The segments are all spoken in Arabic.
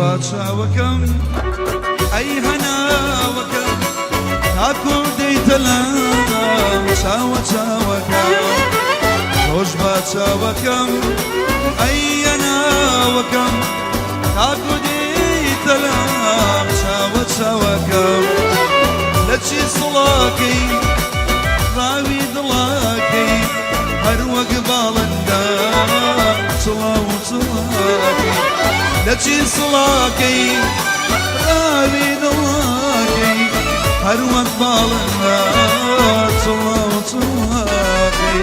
باچاوەکەم ئەی هەناوەکەم تاکۆ دەیتەلام چاوە چاوەکەم خۆش باچاوەکەم ئەی هەناوەکەم تاکۆ دەیتەلام چاوە چاوەکەم لە چی سڵاکەی ڕاوی دڵاکەی هەر وەک باڵندا چڵاو چڵاکەی لە چی سڵاکەی ڕاوی دڵاکەی هەر وەک باڵندا چڵاو چڵاکەی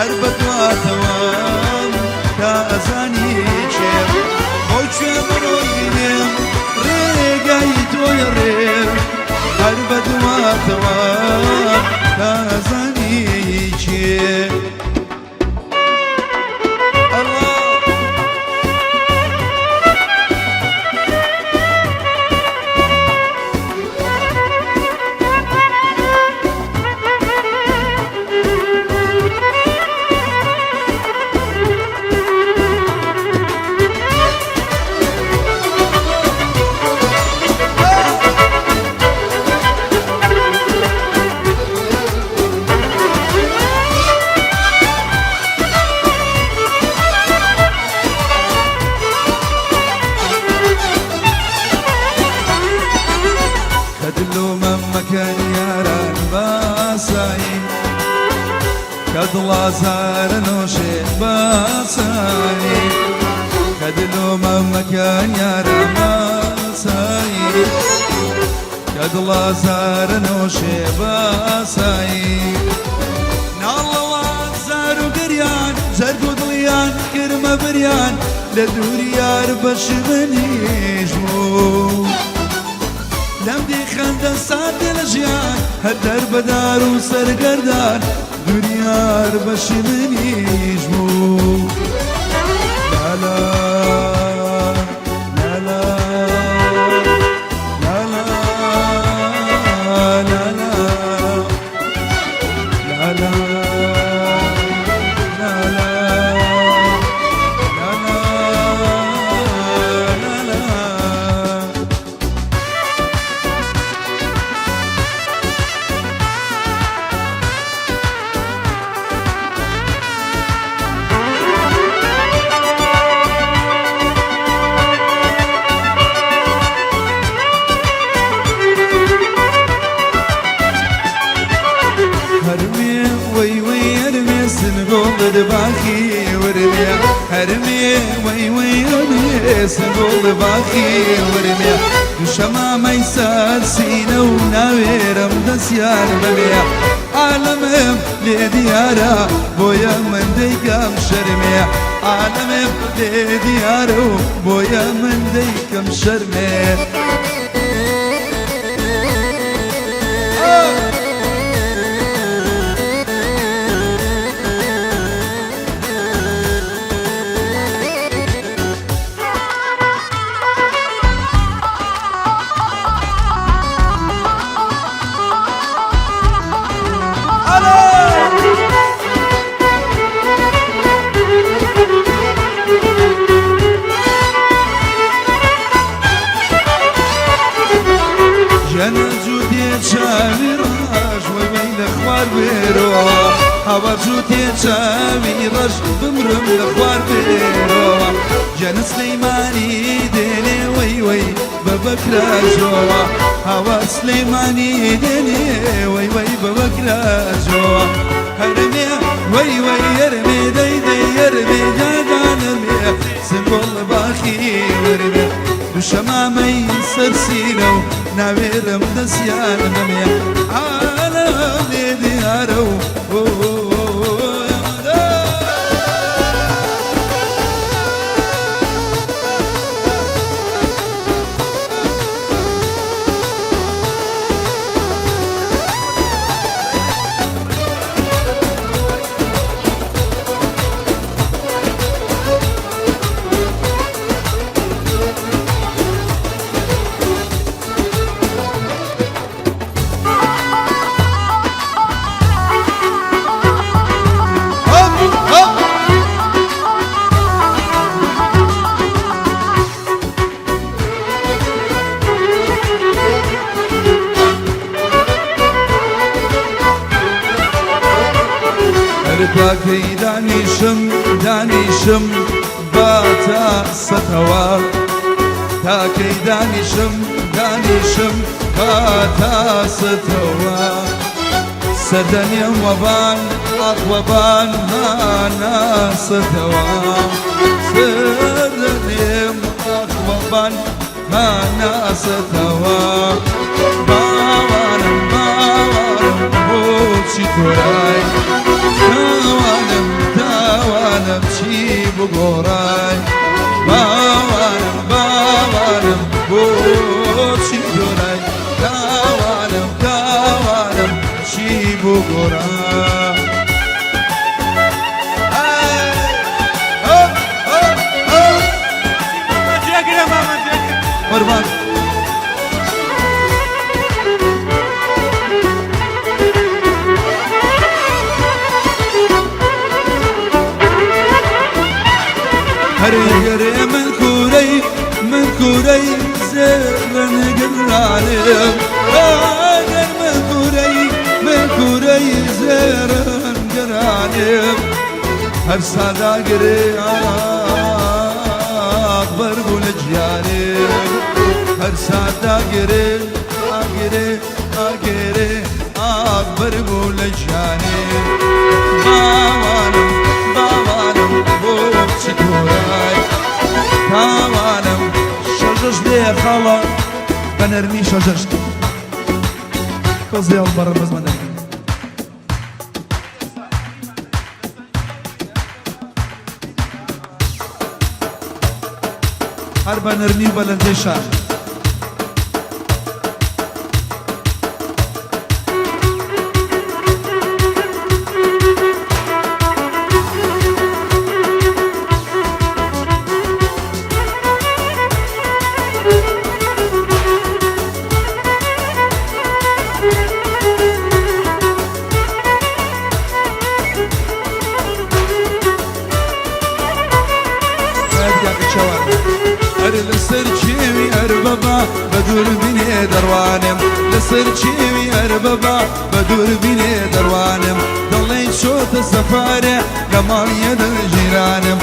هەر بەدواتەوەم تا ئەزانی چێم بۆی کوێ بڕۆینێم ڕێگای تۆیە ڕێم هەر بەدواتەوەم تا ئەزانی چێم مكان ياران باساين كدلا زار نوشي باساين كدلو مكان ياران باساين كدلا زار نوشي باساين نالله زار وقريان زرق ودليان كرمه بريان لدوري يار بشمني جمو لمدي خندن ساد الجيان هدر بدار وسرقردان دنيار بشي من يجمو لا لا لا لا لا لا لا لا لا باخي ورميا هرمي وي وي رمي سنقول باخي ورميا شما ميسار سينا وناويرم دسيار بميا عالمم لديارا بويا من ديكم شرميا عالمم لديارا بويا من ديكم شرميا جانا جودي تشاوي راج وين اخوار بيرو هوا جوتي شاوي رش بمرم لخوار بيروا جن سليماني ديني وي وي ببكرا جوا هوا سليماني ديني وي وي ببكرا جوا هرمي وي وي يرمي دي دي يرمي جاجان رمي سنبول باخي ورمي وشمامي سرسينو ناويرم دسيان نمي عالم دي ديارو باكي دانيشم باتا ستوا تاكي دانيشم باتا ستوا سدني وبان أقوبان هانا ستوا سدني أقوبان هانا ستوا باوانم بوشي توراي داوانم چی بگوراي باوانم بوشي توراي داوانم چی بگوراي قربان هري من كوري زرن قرانم هاجر من كوري زرن قرانم هر سادا قري أكبر بولجيانم هر سادا قري أكبر بولجيانم باوانم بوشي توراي باوانم شجش لي خالا بنرمي شجشت قصدي البرمز بنرمي هر بنرمي بلندي شاه لسرچیوی اربابا بدور بینی دروانم لسرچیوی اربابا بدور بینی دروانم دلی شوت سفاره لمال يد جيرانم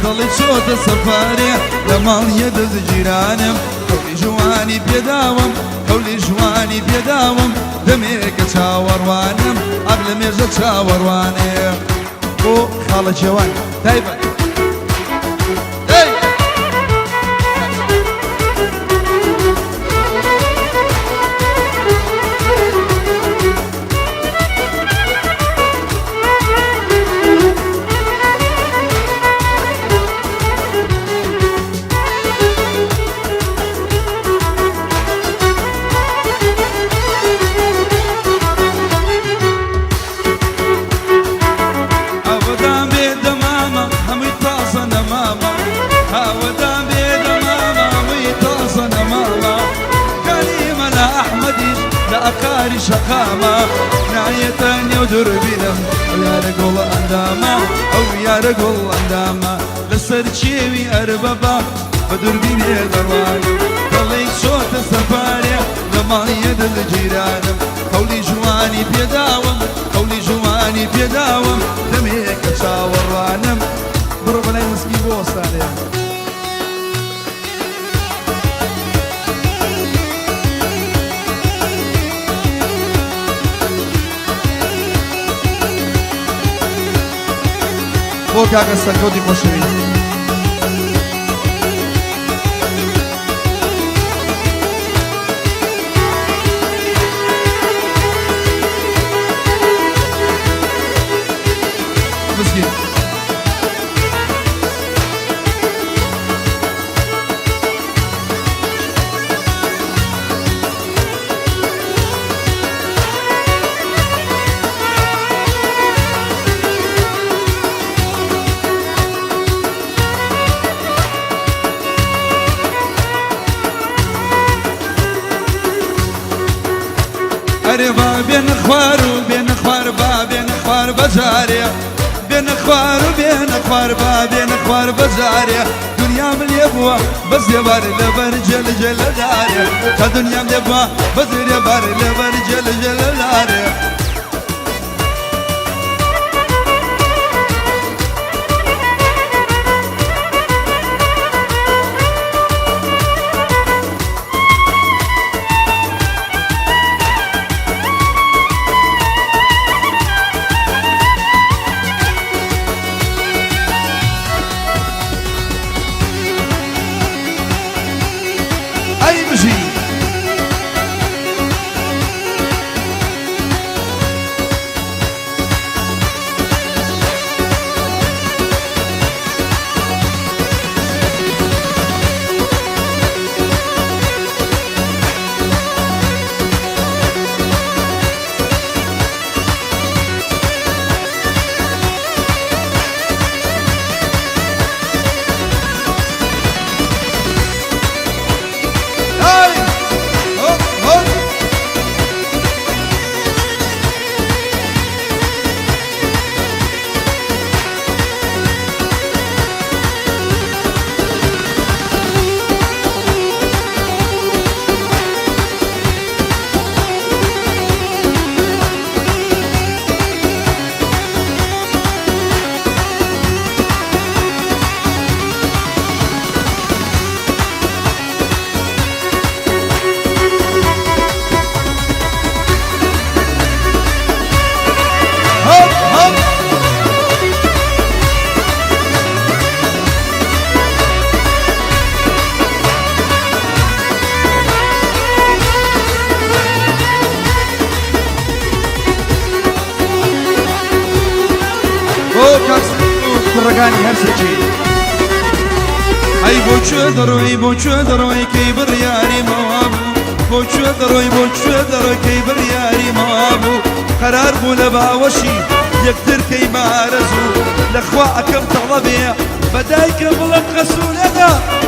دلی شوت سفاره لمال يد جيرانم قولي جواني بيداوم قولي جواني بيداوم دميك تشاوروانم قبل ميرجا تشاوروانم او خاله جوان دايما أقاري شقامة نعيتني ودربينم ويا رجل أندامة أو يا رجل أندامة لسرچيوي أربابا بدربيني دروانم ضليت صوت السفاري لما يد الجيرانم قولي جواني بيداوم قولي جواني بيداوم بۆ کاکە سەرکەوتی خۆشەویست مسكين أربا بين خوار وبين خوار با بين خوار بزاريا بين خوار وبين خوار با بين خوار بزاريا دنيا مليبوا بس يبار لبر جل جل داريا دنيا مليبوا بس يبار لبر جل جل داريا كرقاني هرسجي اي بوچو دروي كي برياري موابو بوچو دروي كي برياري موابو قرار بو لباوشي يقدر كي مارزو لاخواكم طلبي بدايك بلم غسول انا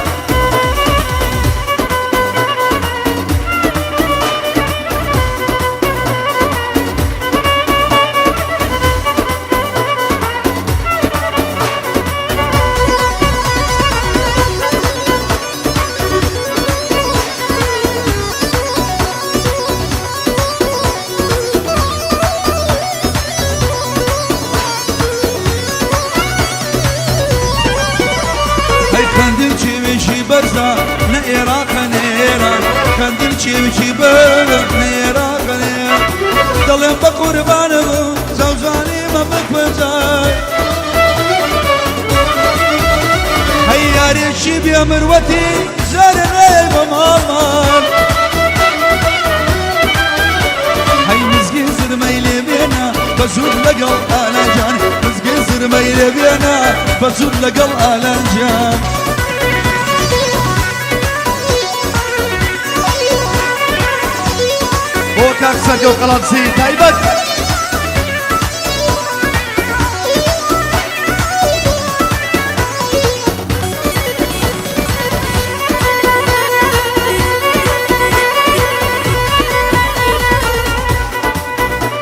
كندل چی برزا نه عراق نه ایران كندل چی برزا نه عراق نه ایران دلم با قربانه زوجانی ما بپزای هی یاری چی بیا مروتی زار غیب مامان هی مزگی زرمیلی بینا بزود لقل آلان جان مزگی زرمیلی بینا بزود لقل آلان جان وكاك سرقو قلنسي تايبت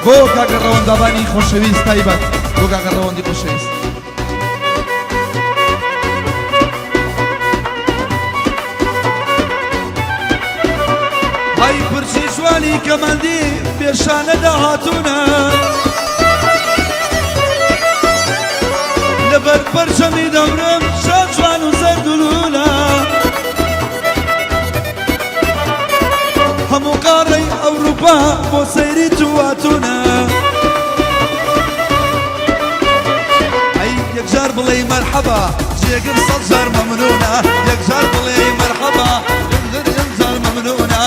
وكاك الروان داباني خوشويست تايبت وكاك الروان دي خوشويست هاي برشي جواني كماندي بيشانه دهاتونا لبر برشمي دمرم شان جوان وزردلونا همو قاري اوروبا بو سيري تواتونا هاي يكجار بڵێ مرحبا جێگم سەد جار مەمنونە یەک جار بڵێ مرحبا یەک جار مەمنونە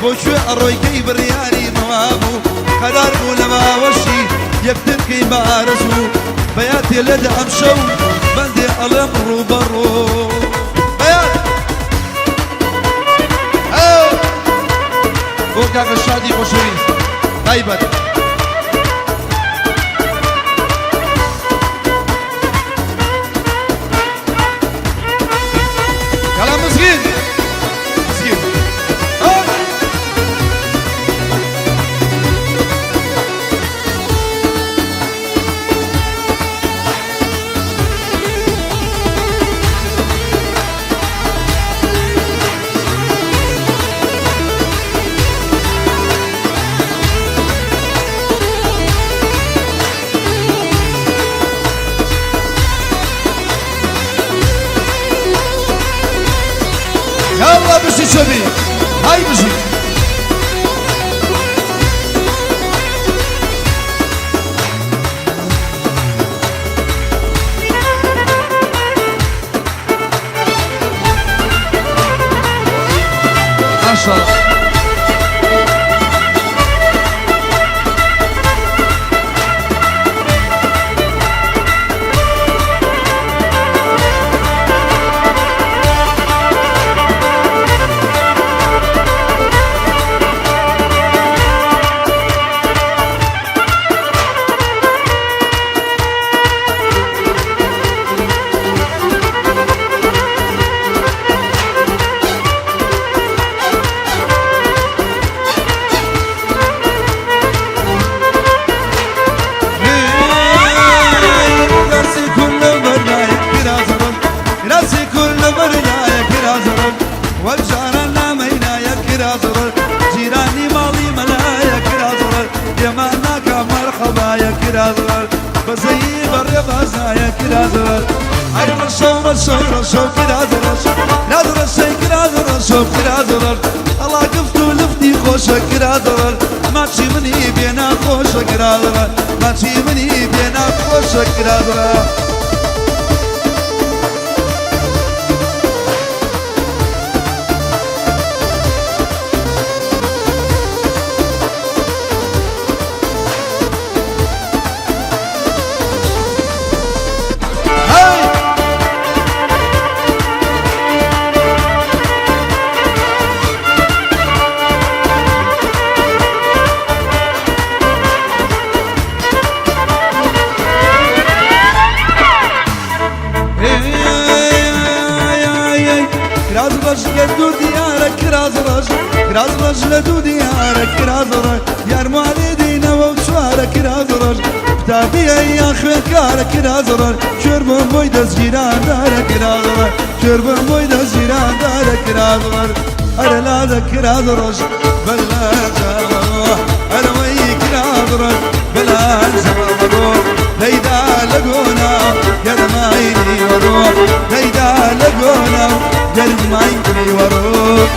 بۆ کوێ ئەڕۆی بڕیاری مەوابوو قەرار بوو لە باوەشی یەکترکەی بارەز بوو بەیاد تێلێدە ئەم شەو بەندێ ئەڵێم ڕووبەڕوو بەیاد بۆ کاکە شادی خۆشەویست تایبەت کەڵام مزگین يلا بشي شبي هاي بشي ما شاء الله بزي بري بازايا كرازر عير رشو كرازر نادر الشي كرازر شوف كرازر الله قفتو لفتي خوشة كرازر ماشي مني بينا خوشة كرازر ماشي مني بينا خوشة كرازر كرازرج لدو ديارك كرازرج يا الموالدين وشوارك كرازرج كتابي يا خيرك كرازرج شرب مويدز جيران دارك كرازرج شرب مويدز جيران دارك كرازرج أرلا كرازرج بلا جروح أروي كرازرج بلا جروح ليدا لقونا يا المايني وروح ليدا لقونا يا المايني وروح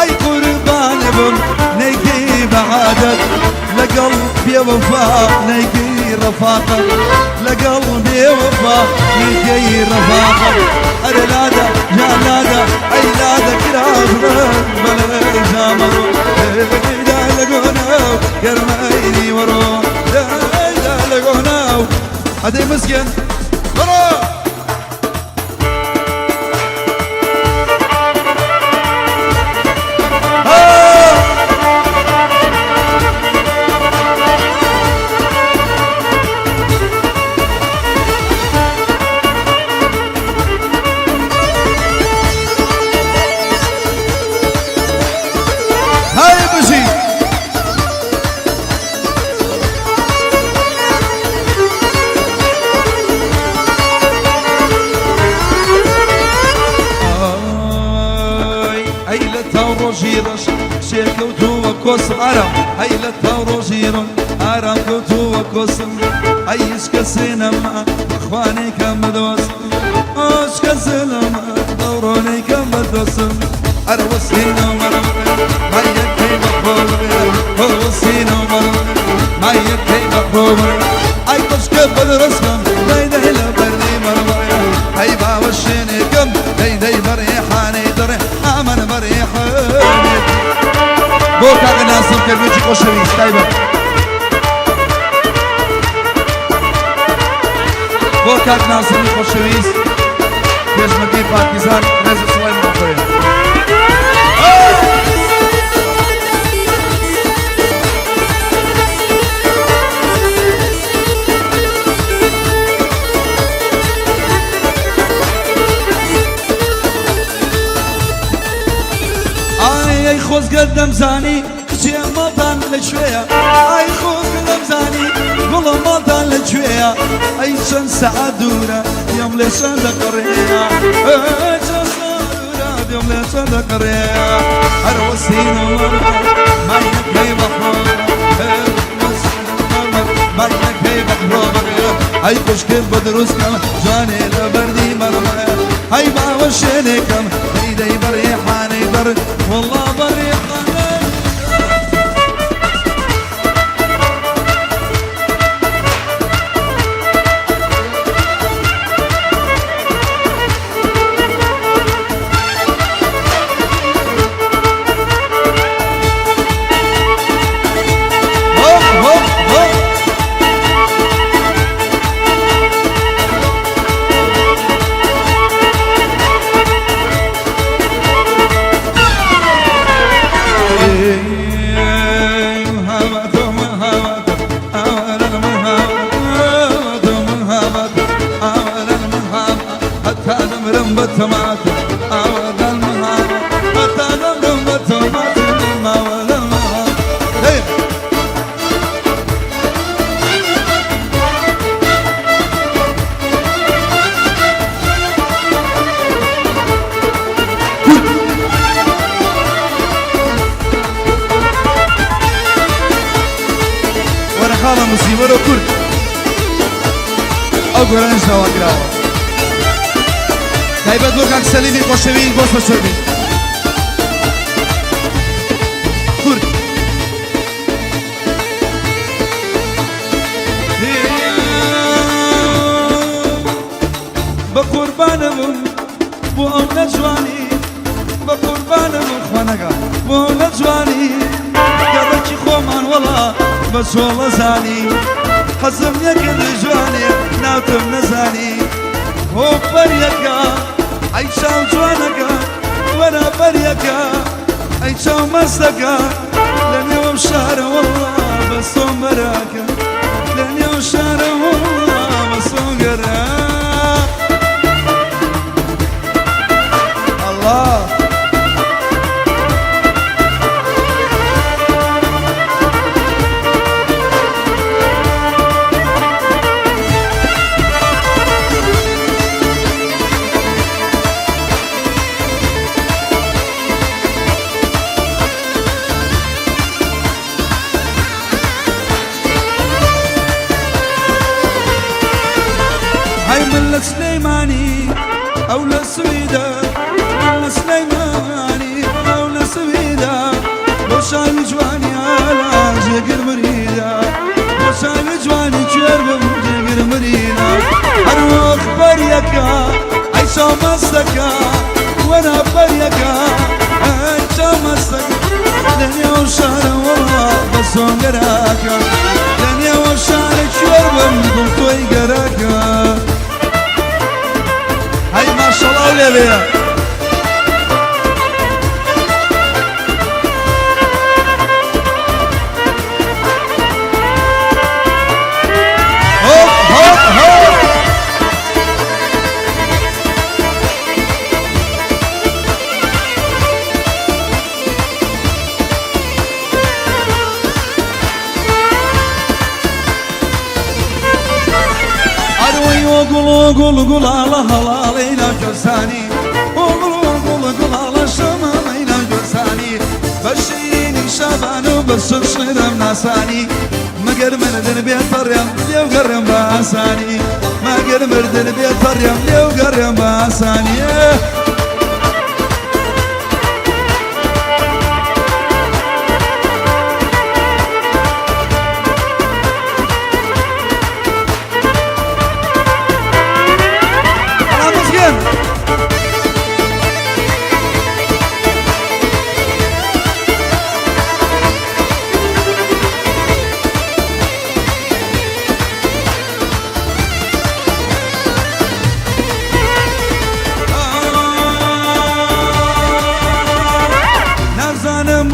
أي قربان بم نيكي بعادك لقلبي وفاء نيكي رفاقة لقلبي وفاء نيكي رفاقة أرلادا جالادا أي لادا كرازر بلا جامرو دا لقوناو يرميني ورو دا لقوناو هدي مسكن ورو خوش شێکەوتو وە کۆسم ئارام هەی لە تاو ڕۆژیرۆن ئارام کەوتو وە کۆسم ئەی هیچ کەسێ نەما بەخوانێکم بەدۆستم هیچ کەسێ نەما دەوڕۆنێکم بەدۆستم ئەرە وەسینە وەرەمڕێ مایەکەی بەخۆبڕێ وەسینە وەرەمڕێ مایەکەی بەخۆبڕێ ئەی کۆشکە بەدڕستم دەیدەی لە بەردەی مەرمڕێ ئەی باوە شوێنێکم دەیدەی بەڕێحانەی دڕێ ئامەن بەڕێحانێ بۆ کاکە ناسم کەرمێکی خۆشەویست تایبەت بۆ کاک ناسمی خۆشەویست پێشمەرگەی پارتیزان ڕێز سڵای مەخۆیە ئای خۆزگە دەمزانی کچێ ماڵدان لەکوێیە ئای خۆزگە دەمزانی گوڵە ماڵدان لەکوێیە ئەی چەند سەعات دوورە دێم لێ چەند دەقڕێیە چەند سەعات دوورە دێم لێ چەند دەقڕێیە هەرە وەسینە وەرمە مایەکەی بەخۆبڕێ مایەکەی بەخۆبڕێ ئەی خوشکت بە دروستکەم جوانێ لە بەردی مەرمڕێ ئەی باوە شوێنێکم دەیدەی بەڕێحانەی دەڕ والله بەڕێحانەی مصیبەرە کورد ئەو گۆرانش داواکراوە تایبەت بۆ کاک سەلیمی خۆشەویست بۆ خۆشەویست کورد بە قوربانەمم بۆ ئەو نەجوانی بە قوربانەمم خوانەکە بۆ ئەو نەجوانی گەڕێکی خۆمان وەڵا بە سۆڵە زانی حەزم یەکرد جوانێ ناوتم نەزانی هۆ بەریەکە ئەی چاو جوانەکە وەرە بەریەکە ئەی چاو مەستەکە لە نێوەم شارە وەڵا بە سۆم بەراکە لە نێو شارە وەڵا بە سۆم گەرە الله من لسليماني أو لسويدا من لسليماني أو لسويدا لو شاي جواني على جيجر مريدا لو شاي جواني كيربم جيجر مريدا أروح بريكا عيشا مستكا وانا بريكا عيشا مستكا دنيا وشارة والله بسون قراكا دنيا وشارة كيربم قمتوي قراكا هاي ما شاء الله وليلة هوب هوب هوب قول قول على هلالينا جساني قول قول قول على شمالينا جساني شوانو بس صيرم ناساني مقر مردن بيطريم ليو قرم باساني مقر مردن بيطريم ليو قرم باساني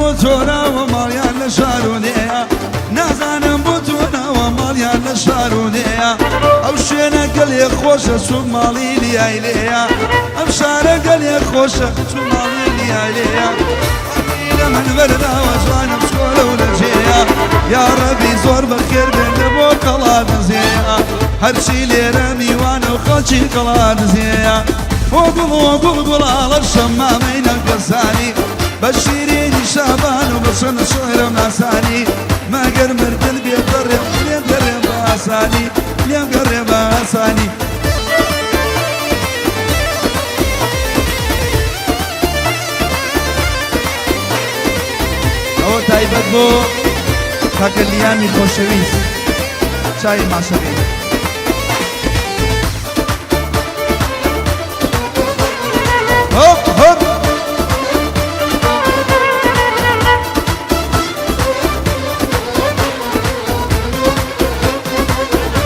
بوتونا وماليان لشارونيا نازانم بوتونا وماليان لشارونيا او شينا قال يا خوشه سوق مالي لي عيليا ام شارع قال يا خوشه سوق مالي لي عيليا الى من برنا وجوانا بشكوله ولجيا يا ربي زور بخير بين بو قلاد زيا هرشي لي رمي وانا وخلشي قلاد زيا وقول على الشمامين القساني بشيريني شعبان وبصن صهر وناساني ما قرمر قلبي يقرب لين قرب باساني لين قرب باساني او تايبت بو كاكلياني خوشويس شاي مع شبيه هوب هوب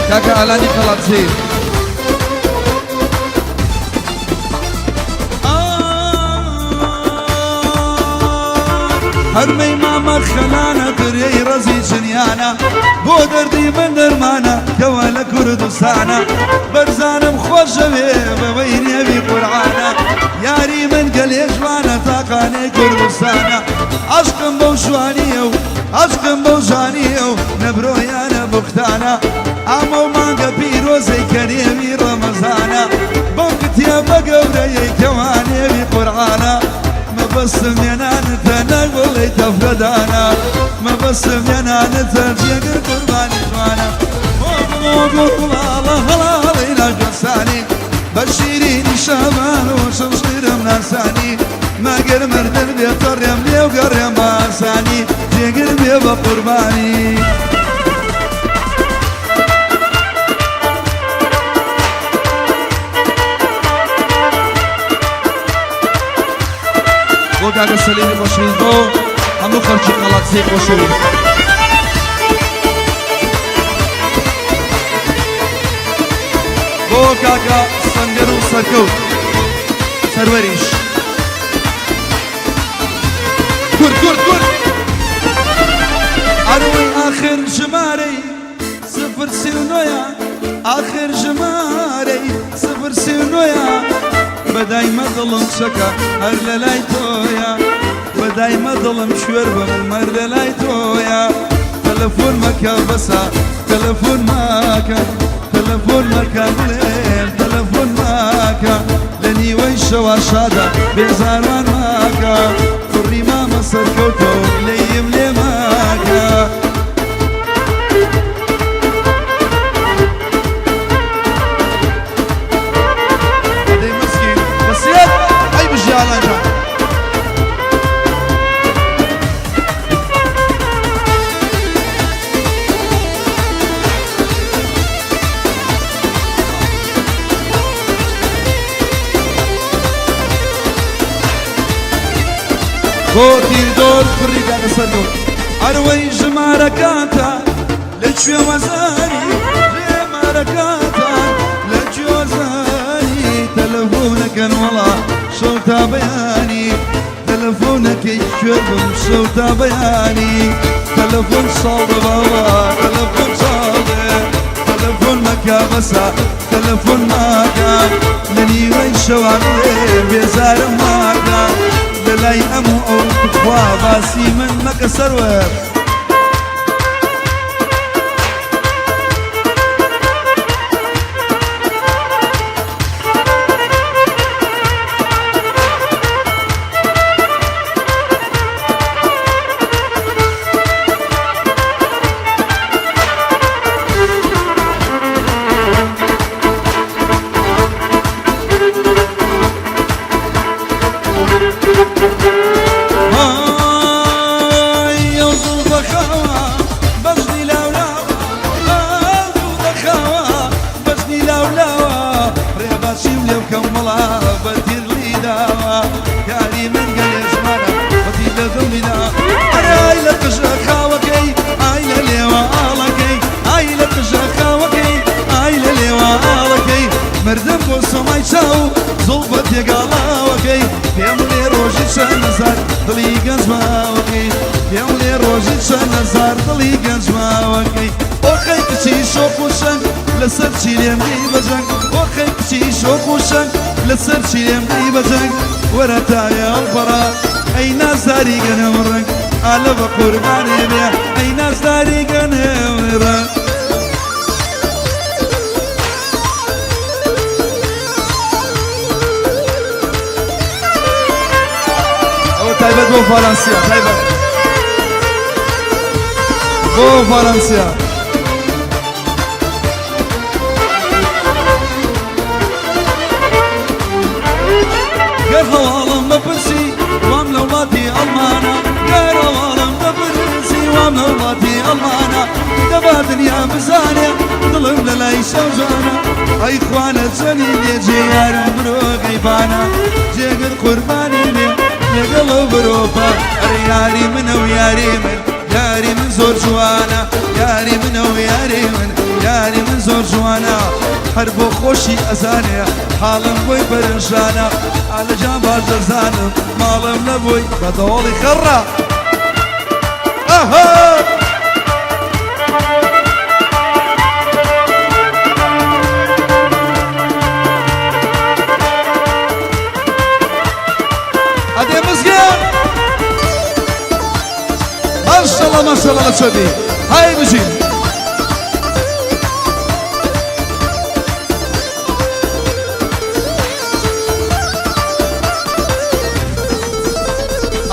كاكا علاني خلاص زين هرمي ماما خلانا دري رزي جنيانا بو دردي من درمانا كوالا كردستانا برزانم خوش ببيني بقرعانا ياري من قل يجوانا تاقاني كردستانا عشقم بوشوانيو عشقم بوشانيو نبرو يانا بختانا عمو مانگا پیروزی کنیمی رمضانا بوقت يا بقوري كواني بقرعانا ما بسم ينانتا نقولي تفردانا ما بسم ينانتا جيقر قرباني جوانا وقول الله الله إلى قصاني بشيريني شابان وشمشير مناساني ما قر مردن بيطر يملي وقر يماساني جيقر بيبا قرباني وكاكا سليمي خوشويز بو همو خرچي قلات زي خوشويز بو كاكا سنجر وسركوت سروريش كر اروي اخر جماري صفر سيونويا اخر جماري صفر سيونويا بداي ما ظلم شكا هر للاي تويا بداي ما ظلم شوربة مر للاي تويا تلفون مكا بسا تلفون ماكا تلفون مكا بليل تلفون ماكا لني ويش واشادا بزاروان ماكا فري ما مصر كوتو ليم لي ماكا بوتي دور فريد على صندوق أروي جماركاتا لجوي وزاني جماركاتا لجوي وزاني تلفونك والله صوتا بياني تلفونك يشرب صوتا بياني تلفون صاد بابا تلفون صاد تلفون مكابسة تلفون ماكا لني ويش وعلي بيزار ماكا لاي امو او تخوا باسي من مكسر وير هزار دڵی گەنجماوەکەی ئۆخەی کچی شۆخ و شەنگ لەسەر چیرێمدەی بەجەنگ ئۆخەی کچی شۆخ و شەنگ لەسەر چیرێمدەی بەجەنگ وەرە تایە ئەڵپەڕا ئەی نازداری گەنم ڕەنگ ئالە بە قوربانێ بێ ئەی نازداری گەنم ڕەنگ تایبەت بۆ فەڕەنسیا تایبەت بۆ فەڕەنسیا گەر هەواڵم بپرسی وام لە وڵاتی ئەڵمانە گەر هەواڵم بپرسی وام لە وڵاتی ئەڵمانە دەبا دنیا بزانێ دڵم لە لای شەوجانە ئەی خوانە چەنی لێجێ یارم برۆ غەیبانە جێگر قوربانی بێ لەگەڵە برۆپە ئەرە یاری منە و یاری من یاری من زۆر جوانە یاری منە و یاری من یاری من زۆر جوانە هەر بۆ خۆشی ئەزانێ حاڵم بۆی پەرێشانە ئالەجان باش دەزانم ماڵم نەبووی بە دەوڵی خەڕە ئەهە ئەدێ مزگەوت ماشەڵڵا ماشەڵڵا لە چۆبی های بژین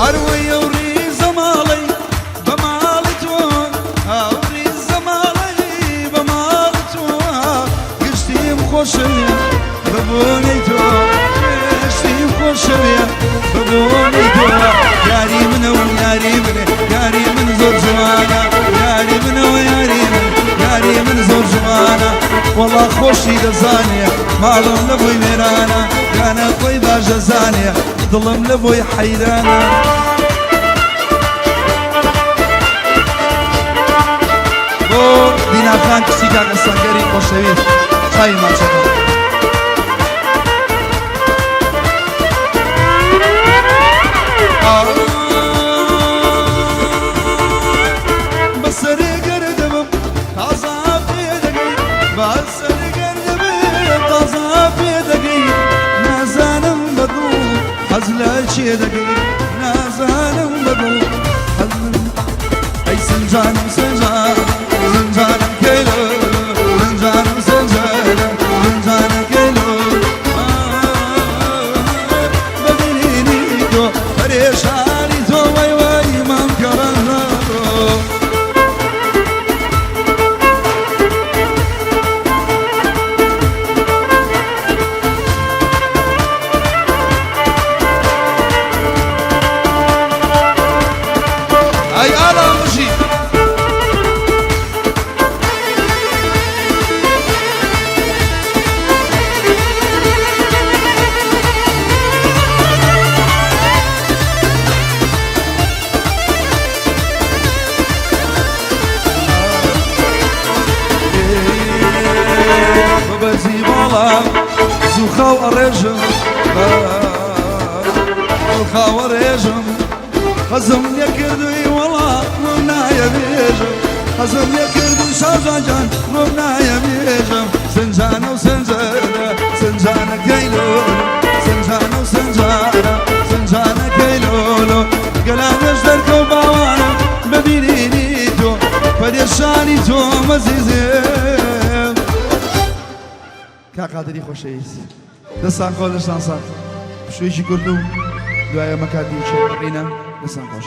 هەروەی ئەو ڕیزە ماڵەی بە ماڵی تۆ ئەو ڕیزە ماڵەی بە ماڵی تۆ گشتیم خۆشەویە بە بۆنەی تۆ گشتیم خۆشەویە بە بۆنەی تۆ یاری منە و یاری منە یاری من زۆر جوانە یاری منە و یاری من یاری من زۆر جوانە وەڵا خۆشی دەزانێ ماڵم لە بۆی وێرانە یانە خۆی باش دەزانێ دڵم لە بۆی حەیرانە بۆ دیناخان کچی کاکە سەنگەری خۆشەویست چای ماچەکە بەسەرێ گەردەبم تازا پێ دەگەی بەسەرێ گەردەبم تازا پێ دەگەی نازانم بەدڵ حەز لە چێ دەگەی نازانم بەدڵ حەزم ئەی سنجانم سنجانم سنجانم کەیلۆ سنجانم سنجانم سنجانم کەیلۆ بەبینی تۆ پەرێشانی تۆ وای وای مام کەڕەنە تۆ ئەی ئالا مژی بەبەزی باڵام زووخاو ئەڕێژم زووخاو ئەڕێژم حەزم لێ کردووی وەڵا ڕۆم نایە بێژم حەزم لێ کردووی شازاجان ڕۆم نایە بێژم سنجانە و سنجانە سنجانە کەیلۆ سنجانە و سنجانە سنجانە کەیلۆلۆ گەلانەش دەرکەو باوانە بەبینینی تۆ پەرێشانی تۆ مەزیزێم کاقادری خۆشەویست دەستان خۆش دەستان ساق شوێژی کورد و دوایە مەکاتی چێڕینە دەستان خۆش